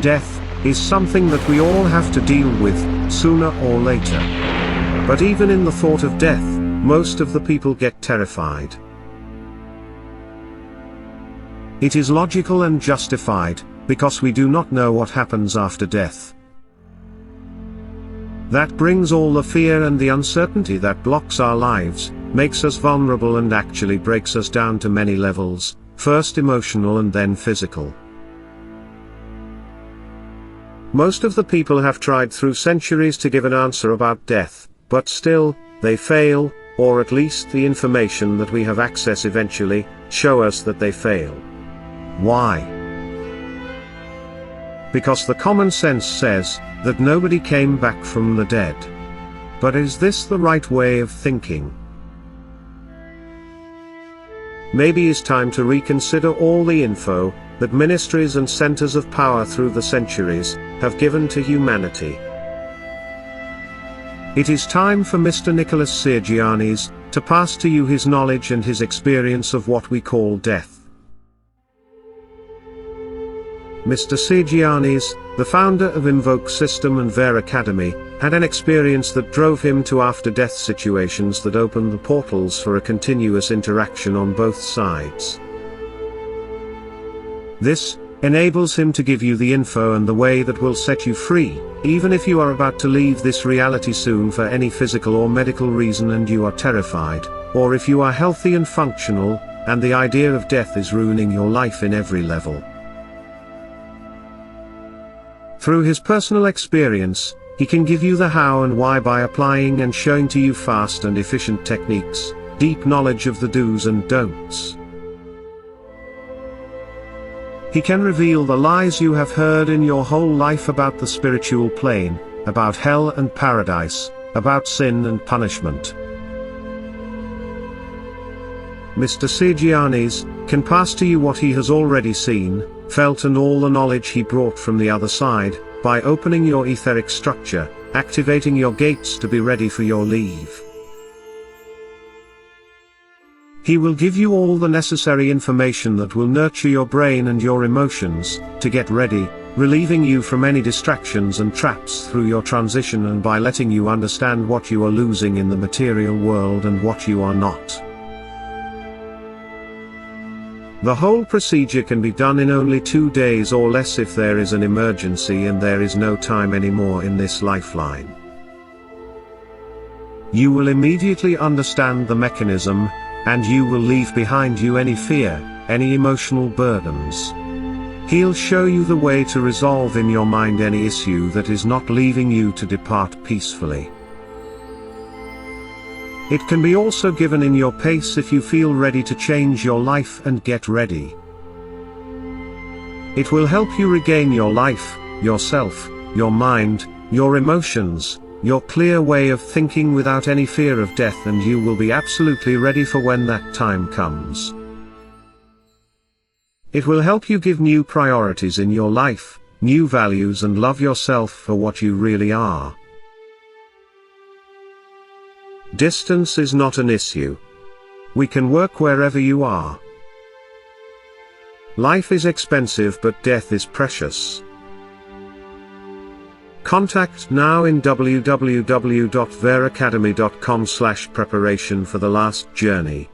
Death is something that we all have to deal with, sooner or later. But even in the thought of death, most of the people get terrified. It is logical and justified, because we do not know what happens after death. That brings all the fear and the uncertainty that blocks our lives, makes us vulnerable and actually breaks us down to many levels, first emotional and then physical. Most of the people have tried through centuries to give an answer about death, but still, they fail, or at least the information that we have access eventually, show us that they fail. Why? Because the common sense says that nobody came back from the dead. But is this the right way of thinking? Maybe it's time to reconsider all the info that ministries and centers of power through the centuries have given to humanity. It is time for Mr. Nikolas Syrgianis to pass to you his knowledge and his experience of what we call death. Mr. Syrgianis, the founder of Invoke System and VAIRAcademy, had an experience that drove him to after-death situations that opened the portals for a continuous interaction on both sides. This enables him to give you the info and the way that will set you free, even if you are about to leave this reality soon for any physical or medical reason and you are terrified, or if you are healthy and functional, and the idea of death is ruining your life in every level. Through his personal experience, he can give you the how and why by applying and showing to you fast and efficient techniques, deep knowledge of the do's and don'ts. He can reveal the lies you have heard in your whole life about the spiritual plane, about hell and paradise, about sin and punishment. Mr. Syrgianis can pass to you what he has already seen, felt and all the knowledge he brought from the other side, by opening your etheric structure, activating your gates to be ready for your leave. He will give you all the necessary information that will nurture your brain and your emotions, to get ready, relieving you from any distractions and traps through your transition and by letting you understand what you are losing in the material world and what you are not. The whole procedure can be done in only 2 days or less if there is an emergency and there is no time anymore in this lifeline. You will immediately understand the mechanism, and you will leave behind you any fear, any emotional burdens. He'll show you the way to resolve in your mind any issue that is not leaving you to depart peacefully. It can be also given in your pace if you feel ready to change your life and get ready. It will help you regain your life, yourself, your mind, your emotions, your clear way of thinking without any fear of death, and you will be absolutely ready for when that time comes. It will help you give new priorities in your life, new values, and love yourself for what you really are. Distance is not an issue. We can work wherever you are. Life is expensive but death is precious. Contact now in www.vairacademy.com/preparation for the last journey.